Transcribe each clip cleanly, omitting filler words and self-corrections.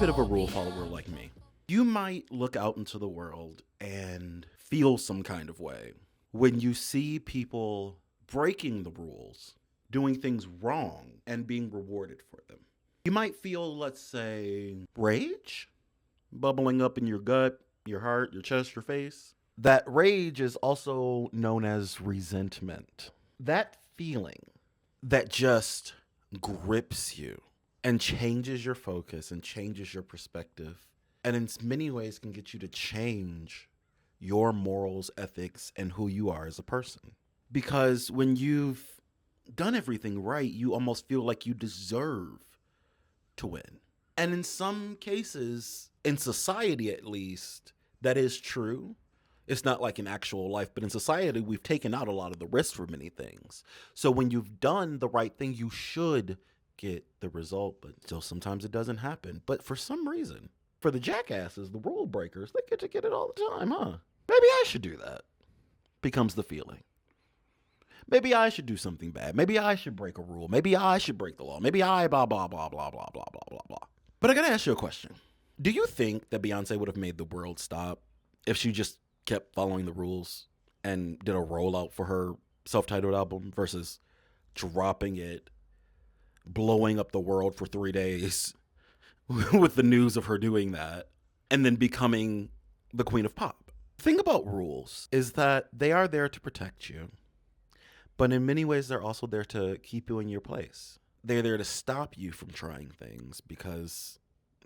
bit of a rule follower like me, you might look out into the world and feel some kind of way when you see people breaking the rules, doing things wrong, and being rewarded for them. You might feel, let's say, rage bubbling up in your gut, your heart, your chest, your face. That rage is also known as resentment. That feeling that just grips you and changes your focus and changes your perspective, and in many ways can get you to change your morals, ethics, and who you are as a person. Because when you've done everything right, you almost feel like you deserve to win. And in some cases, in society at least, that is true. It's not like in actual life, but in society, we've taken out a lot of the risk for many things. So when you've done the right thing, you should get the result, but still sometimes it doesn't happen. But for some reason, for the jackasses, the rule breakers, they get to get it all the time, huh? Maybe I should do that, becomes the feeling. Maybe I should do something bad. Maybe I should break a rule. Maybe I should break the law. Maybe I blah, blah, blah, blah, blah, blah, blah, blah, blah. But I gotta ask you a question. Do you think that Beyonce would have made the world stop if she just kept following the rules and did a rollout for her self-titled album versus dropping it, blowing up the world for 3 days with the news of her doing that, and then becoming the queen of pop? The thing about rules is that they are there to protect you, but in many ways they're also there to keep you in your place. They're there to stop you from trying things because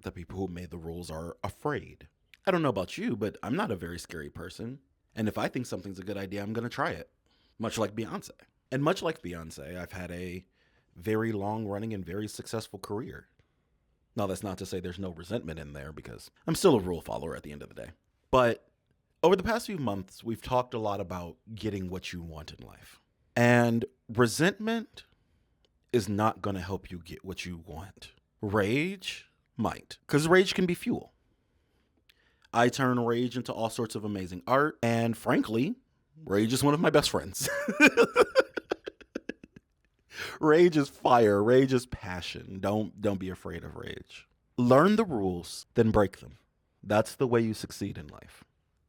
the people who made the rules are afraid. I don't know about you, but I'm not a very scary person. And if I think something's a good idea, I'm going to try it. Much like Beyonce. And much like Beyonce, I've had a very long running and very successful career. Now, that's not to say there's no resentment in there because I'm still a rule follower at the end of the day. But over the past few months, we've talked a lot about getting what you want in life. And resentment is not going to help you get what you want. Rage might, because rage can be fuel. I turn rage into all sorts of amazing art, and frankly, rage is one of my best friends. Rage is fire. Rage is passion. Don't be afraid of rage. Learn the rules, then break them. That's the way you succeed in life.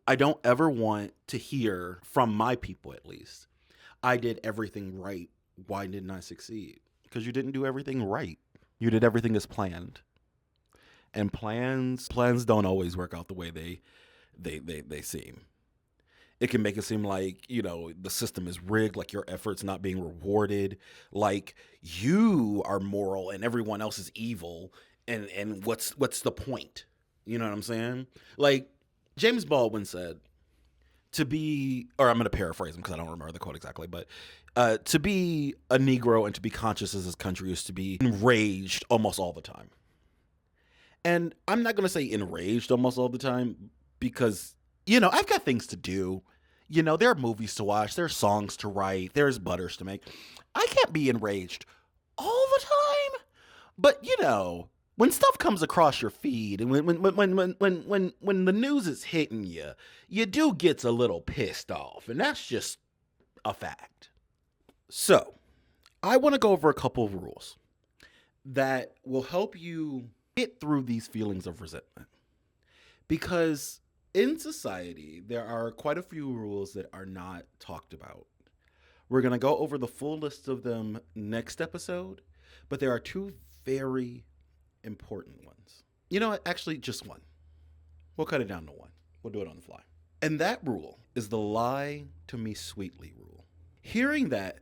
I don't ever want to hear from my people, at least, I did everything right. Why didn't I succeed? Because you didn't do everything right. You did everything as planned. And plans don't always work out the way they seem. It can make it seem like, the system is rigged, like your efforts not being rewarded, like you are moral and everyone else is evil, and what's the point? You know what I'm saying? Like James Baldwin said, to be, or I'm going to paraphrase him because I don't remember the quote exactly, but to be a Negro and to be conscious as this country is to be enraged almost all the time. And I'm not going to say enraged almost all the time because, I've got things to do. There are movies to watch. There's songs to write. There's butters to make. I can't be enraged all the time. But, when stuff comes across your feed and when the news is hitting you, you do get a little pissed off. And that's just a fact. So, I want to go over a couple of rules that will help you get through these feelings of resentment. Because in society, there are quite a few rules that are not talked about. We're going to go over the full list of them next episode, but there are two very important ones. Actually, just one. We'll cut it down to one. We'll do it on the fly. And that rule is the lie to me sweetly rule. Hearing that,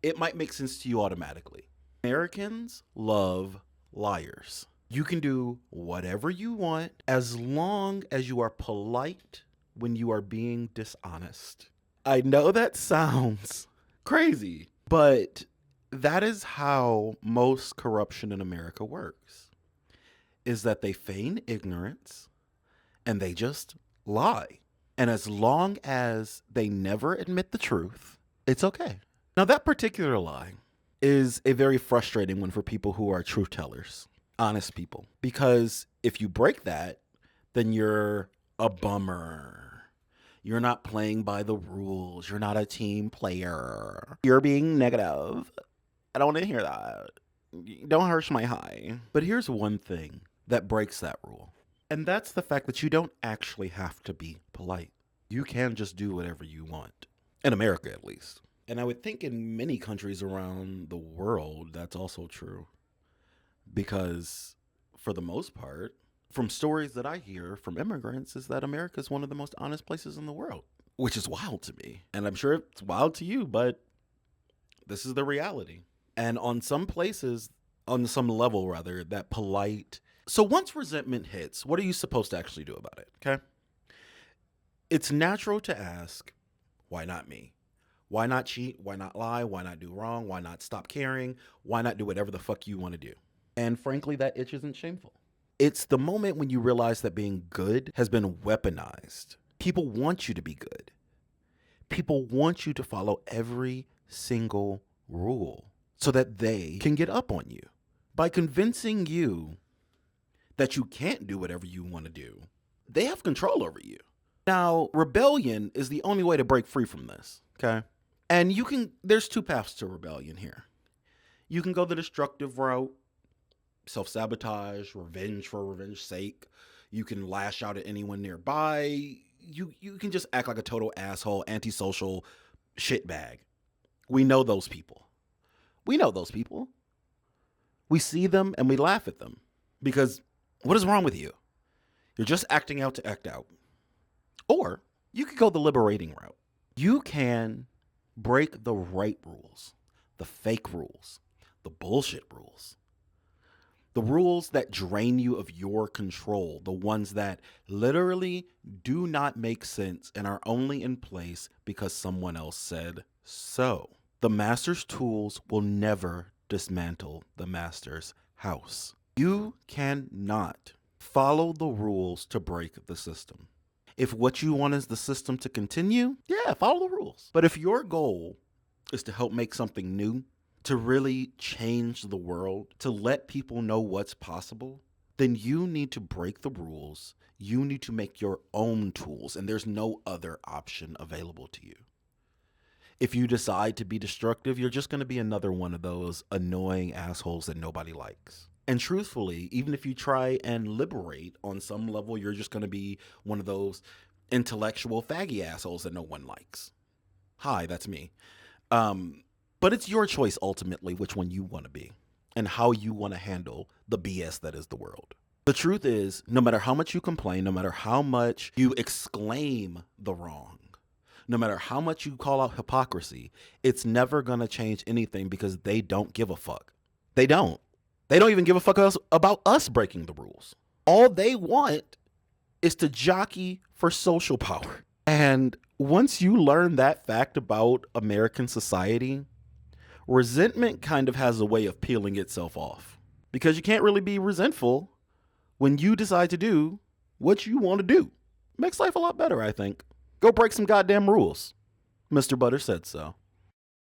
it might make sense to you automatically. Americans love liars. You can do whatever you want as long as you are polite when you are being dishonest. I know that sounds crazy, but that is how most corruption in America works, is that they feign ignorance and they just lie. And as long as they never admit the truth, it's okay. Now, that particular lie is a very frustrating one for people who are truth tellers, honest people. Because if you break that, then you're a bummer. You're not playing by the rules. You're not a team player. You're being negative. I don't want to hear that. Don't hurt my high. But here's one thing that breaks that rule. And that's the fact that you don't actually have to be polite. You can just do whatever you want. In America, at least. And I would think in many countries around the world, that's also true. Because for the most part, from stories that I hear from immigrants, is that America is one of the most honest places in the world, which is wild to me. And I'm sure it's wild to you, but this is the reality. And on some places, on some level rather, that polite. So once resentment hits, what are you supposed to actually do about it? Okay. It's natural to ask, why not me? Why not cheat? Why not lie? Why not do wrong? Why not stop caring? Why not do whatever the fuck you want to do? And frankly, that itch isn't shameful. It's the moment when you realize that being good has been weaponized. People want you to be good. People want you to follow every single rule so that they can get up on you. By convincing you that you can't do whatever you want to do, they have control over you. Now, rebellion is the only way to break free from this, okay? And there's two paths to rebellion here. You can go the destructive route, self-sabotage, revenge for revenge's sake. You can lash out at anyone nearby. You can just act like a total asshole, antisocial shitbag. We know those people. We see them and we laugh at them because what is wrong with you? You're just acting out to act out. Or you could go the liberating route. You can break the right rules, the fake rules, the bullshit rules. The rules that drain you of your control, the ones that literally do not make sense and are only in place because someone else said so. The master's tools will never dismantle the master's house. You cannot follow the rules to break the system. If what you want is the system to continue, yeah, follow the rules. But if your goal is to help make something new, to really change the world, to let people know what's possible, then you need to break the rules. You need to make your own tools, and there's no other option available to you. If you decide to be destructive, you're just going to be another one of those annoying assholes that nobody likes. And truthfully, even if you try and liberate on some level, you're just going to be one of those intellectual faggy assholes that no one likes. Hi, that's me. But it's your choice ultimately which one you want to be and how you want to handle the BS that is the world. The truth is, no matter how much you complain, no matter how much you exclaim the wrong, no matter how much you call out hypocrisy, it's never going to change anything because they don't give a fuck. They don't. They don't even give a fuck about us breaking the rules. All they want is to jockey for social power. And once you learn that fact about American society, resentment kind of has a way of peeling itself off. Because you can't really be resentful when you decide to do what you want to do. Makes life a lot better, I think. Go break some goddamn rules. Mr. Butter said so.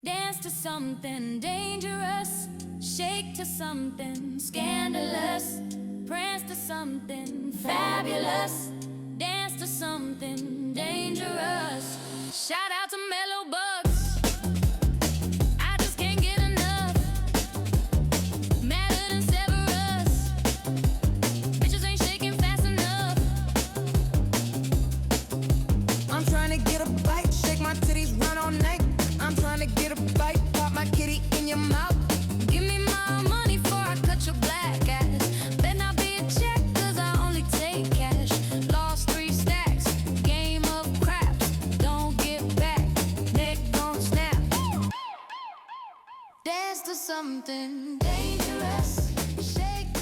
Dance to something dangerous. Shake to something scandalous. Prance to something fabulous. Dance to something dangerous. Shout out to Mellow Bugs. I just can't get enough. Madder than Severus. Bitches ain't shaking fast enough. I'm trying to get a bite, shake my titties, run all night. I'm trying to get a bite, pop my kitty in your mouth. Give me my money before I cut your black ass. Better not be a check, cause I only take cash. Lost 3 stacks, game of craps. Don't get back, neck gon' snap. Dance to something dangerous. Shake